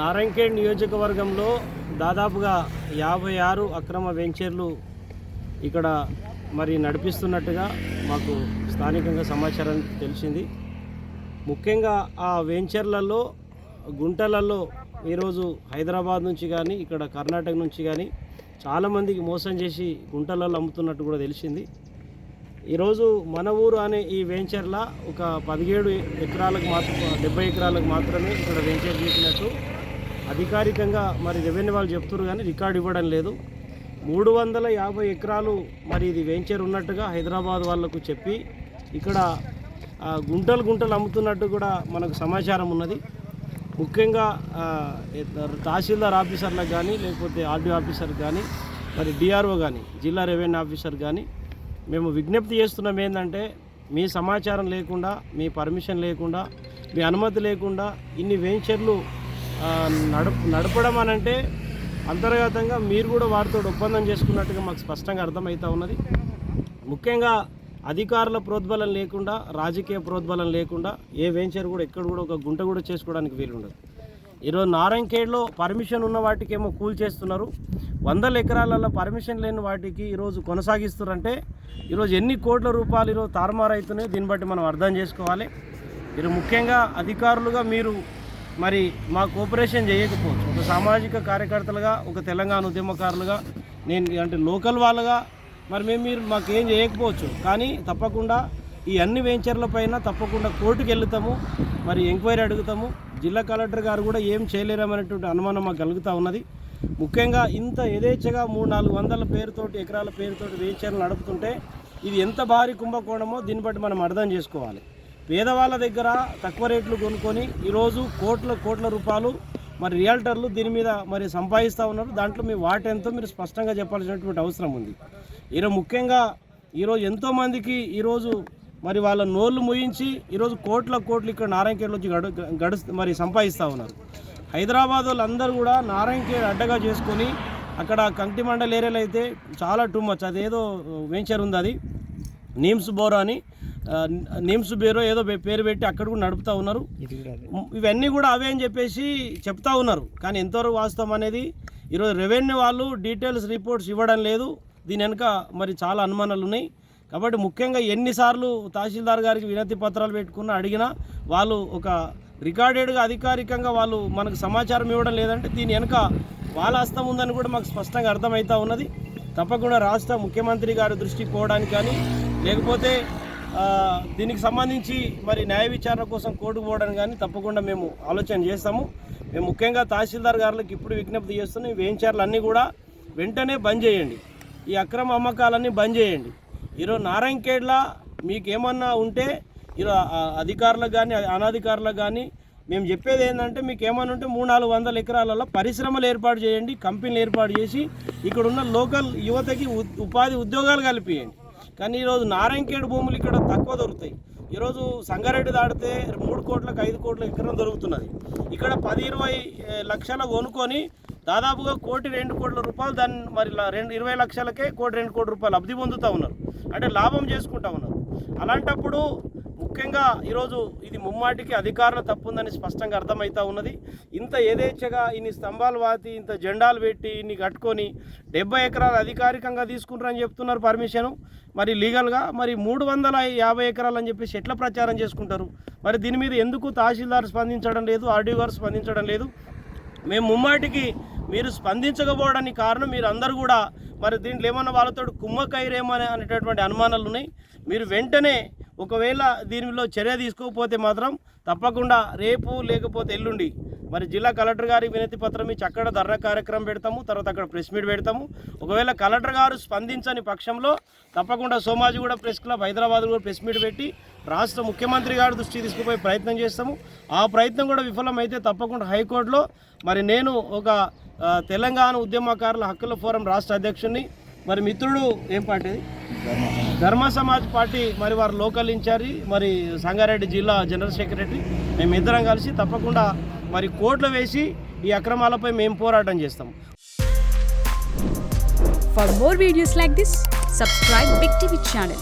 నారాయణఖేడ్ నియోజకవర్గంలో దాదాపుగా 56 అక్రమ వెంచర్లు ఇక్కడ మరి నడిపిస్తున్నట్టుగా మాకు స్థానికంగా సమాచారం తెలిసింది. ముఖ్యంగా ఆ వెంచర్లలో గుంటలలో ఈరోజు హైదరాబాద్ నుంచి కానీ ఇక్కడ కర్ణాటక నుంచి కానీ చాలామందికి మోసం చేసి గుంటలలో అమ్ముతున్నట్టు కూడా తెలిసింది. ఈరోజు మన ఊరు అనే ఈ వెంచర్ల ఒక 17 ఎకరాలకు మాత్రం 70 ఎకరాలకు మాత్రమే ఇక్కడ వెంచర్ చేసినట్టు అధికారికంగా మరి రెవెన్యూ వాళ్ళు చెప్తున్నారు, కానీ రికార్డు ఇవ్వడం లేదు. 350 ఎకరాలు మరి ఇది వెంచర్ ఉన్నట్టుగా హైదరాబాద్ వాళ్ళకు చెప్పి ఇక్కడ గుంటలు అమ్ముతున్నట్టు కూడా మనకు సమాచారం ఉన్నది. ముఖ్యంగా తహసీల్దార్ ఆఫీసర్లకు కానీ లేకపోతే ఆర్డీఓ ఆఫీసర్కి కానీ మరి డిఆర్ఓ కానీ జిల్లా రెవెన్యూ ఆఫీసర్ కానీ మేము విజ్ఞప్తి చేస్తున్నాం ఏంటంటే, మీ సమాచారం లేకుండా, మీ పర్మిషన్ లేకుండా, మీ అనుమతి లేకుండా ఇన్ని వెంచర్లు నడపడం అనంటే అంతర్గతంగా మీరు కూడా వారితో ఒప్పందం చేసుకున్నట్టుగా మాకు స్పష్టంగా అర్థమవుతూ ఉన్నది. ముఖ్యంగా అధికారుల ప్రోద్బలం లేకుండా, రాజకీయ ప్రోద్బలం లేకుండా ఏ వెంచర్ కూడా ఎక్కడ కూడా ఒక గుంట కూడా చేసుకోవడానికి వీలుండదు. ఈరోజు నారాయణఖేడ్లో పర్మిషన్ ఉన్న వాటికేమో కూల్ చేస్తున్నారు, 100 ఎకరాలలో పర్మిషన్ లేని వాటికి ఈరోజు కొనసాగిస్తున్నారంటే ఈరోజు ఎన్ని కోట్ల రూపాయలు ఈరోజు తారుమారు అవుతున్నాయో దీన్ని బట్టి మనం అర్థం చేసుకోవాలి. మీరు ముఖ్యంగా అధికారులుగా మీరు మరి మా కోఆపరేషన్ చేయకపోవచ్చు, ఒక సామాజిక కార్యకర్తలుగా, ఒక తెలంగాణ ఉద్యమకారులుగా, నేను అంటే లోకల్ వాళ్ళగా మరి మీరు మాకేం చేయకపోవచ్చు, కానీ తప్పకుండా ఈ అన్ని వెంచర్ల పైన తప్పకుండా కోర్టుకు వెళ్తాము, మరి ఎంక్వైరీ అడుగుతాము. జిల్లా కలెక్టర్ గారు కూడా ఏం చేయలేరనేటువంటి అనుమానం మాకు కలుగుతూ ఉన్నది. ముఖ్యంగా ఇంత యథేచ్ఛగా 300-400 ఎకరాల పేరుతోటి వెంచర్లు నడుపుతుంటే ఇది ఎంత భారీ కుంభకోణమో దీన్ని బట్టి మనం అర్థం చేసుకోవాలి. పేదవాళ్ళ దగ్గర తక్కువ రేట్లు కొనుక్కొని ఈరోజు కోట్ల రూపాయలు మరి రియల్టర్లు దీని మీద మరి సంపాదిస్తూ ఉన్నారు. దాంట్లో మీ వాటెంతో మీరు స్పష్టంగా చెప్పాల్సినటువంటి అవసరం ఉంది. ఈరోజు ముఖ్యంగా ఈరోజు ఎంతోమందికి ఈరోజు మరి వాళ్ళ నోళ్ళు ముయించి ఈరోజు కోట్ల ఇక్కడ నారాయణఖేడ్ వచ్చి మరి సంపాదిస్తూ ఉన్నారు. హైదరాబాద్ వాళ్ళందరూ కూడా నారాయణఖేడ్ అడ్డగా చేసుకొని అక్కడ కంటి మండల ఏరియాలో అయితే చాలా టూ మచ్, అదేదో వెంచర్ ఉంది, అది నీమ్స్ బ్యూరో ఏదో పేరు పెట్టి అక్కడ కూడా నడుపుతూ ఉన్నారు. ఇవన్నీ కూడా అవే అని చెప్పేసి చెప్తా ఉన్నారు, కానీ ఎంతవరకు వాస్తవం అనేది ఈరోజు రెవెన్యూ వాళ్ళు డీటెయిల్స్ రిపోర్ట్స్ ఇవ్వడం లేదు. దీని వెనుక మరి చాలా అనుమానాలు ఉన్నాయి. కాబట్టి ముఖ్యంగా ఎన్నిసార్లు తహసీల్దార్ గారికి వినతి పత్రాలు పెట్టుకున్నా అడిగినా వాళ్ళు ఒక రికార్డెడ్గా అధికారికంగా వాళ్ళు మనకు సమాచారం ఇవ్వడం లేదంటే దీని వెనుక వాళ్ళ హస్తం ఉందని కూడా మాకు స్పష్టంగా అర్థమవుతూ ఉన్నది. తప్పకుండా రాష్ట్ర ముఖ్యమంత్రి గారి దృష్టికి పోవడానికి కానీ లేకపోతే దీనికి సంబంధించి మరి న్యాయ విచారణ కోసం కోర్టుకు పోవడానికి కానీ తప్పకుండా మేము ఆలోచన చేస్తాము. మేము ముఖ్యంగా తహసీల్దార్ గారులకు ఇప్పుడు విజ్ఞప్తి చేస్తున్నాం, ఈ వెంచర్లు అన్నీ కూడా వెంటనే బంద్ చేయండి, ఈ అక్రమ అమ్మకాలన్నీ బంద్ చేయండి. ఈరోజు నారాయణఖేడ్లో మీకు ఏమన్నా ఉంటే ఈరోజు అధికారులకు కానీ అనధికారులకు కానీ మేము చెప్పేది ఏంటంటే, మీకు ఏమన్నా ఉంటే 300-400 ఎకరాలలో పరిశ్రమలు ఏర్పాటు చేయండి, కంపెనీలు ఏర్పాటు చేసి ఇక్కడ ఉన్న లోకల్ యువతకి ఉపాధి ఉద్యోగాలు కల్పియండి. కానీ ఈరోజు నారాయణఖేడ్ భూములు ఇక్కడ తక్కువ దొరుకుతాయి. ఈరోజు సంగారెడ్డి దాడితే 3 కోట్లకు 5 కోట్ల ఎకరం దొరుకుతున్నది. ఇక్కడ 10-20 లక్షల కొనుక్కొని దాదాపుగా 1-2 కోట్ల రూపాయలు దాన్ని మరి 20 లక్షలకే 1-2 కోట్ల రూపాయలు అభివృద్ధి పొందుతూ ఉన్నారు, అంటే లాభం చేసుకుంటూ ఉన్నారు. అలాంటప్పుడు ముఖ్యంగా ఈరోజు ఇది ముమ్మాటికి అధికారుల తప్పు ఉందని స్పష్టంగా అర్థమవుతూ ఉన్నది. ఇంత యథేచ్ఛగా ఇన్ని స్తంభాలు వాతి, ఇంత జెండాలు పెట్టి, ఇన్ని కట్టుకొని 70 ఎకరాలు అధికారికంగా తీసుకుంటారని చెప్తున్నారు పర్మిషను, మరి లీగల్గా మరి 350 ఎకరాలు అని చెప్పేసి ఎట్లా ప్రచారం చేసుకుంటారు? మరి దీని మీద ఎందుకు తహసీల్దార్ స్పందించడం లేదు, ఆర్డీఓ గారు స్పందించడం లేదు? మేము ముమ్మాటికి మీరు స్పందించకపోవడానికి కారణం మీరు అందరూ కూడా మరి దీంట్లో ఏమన్నా వాళ్ళతో కుమ్మకైరేమో అనేటటువంటి అనుమానాలు ఉన్నాయి. మీరు వెంటనే ఒకవేళ దీనిలో చర్య తీసుకోకపోతే మాత్రం తప్పకుండా రేపు లేకపోతే ఎల్లుండి మరి జిల్లా కలెక్టర్ గారికి వినతి పత్రం ఇచ్చి అక్కడ ధర్నా కార్యక్రమం పెడతాము, తర్వాత అక్కడ ప్రెస్ మీట్ పెడతాము. ఒకవేళ కలెక్టర్ గారు స్పందించని పక్షంలో తప్పకుండా సోమాజిగూడ ప్రెస్ క్లబ్ హైదరాబాద్ కూడా ప్రెస్ మీట్ పెట్టి రాష్ట్ర ముఖ్యమంత్రి గారి దృష్టికి తీసుకుపోయే ప్రయత్నం చేస్తాము. ఆ ప్రయత్నం కూడా విఫలమైతే తప్పకుండా హైకోర్టులో మరి నేను ఒక తెలంగాణ ఉద్యమకారుల హక్కుల ఫోరం రాష్ట్ర అధ్యక్షుడిని, మరి మిత్రుడు ఏం పార్టీ ధర్మ సమాజ్ పార్టీ మరి వారు లోకల్ ఇన్ఛార్జి, మరి సంగారెడ్డి జిల్లా జనరల్ సెక్రటరీ, మేమిద్దరం కలిసి తప్పకుండా మరి కోర్టులో వేసి ఈ అక్రమాలపై మేము పోరాటం చేస్తాం. For more videos like this, subscribe Big TV channel.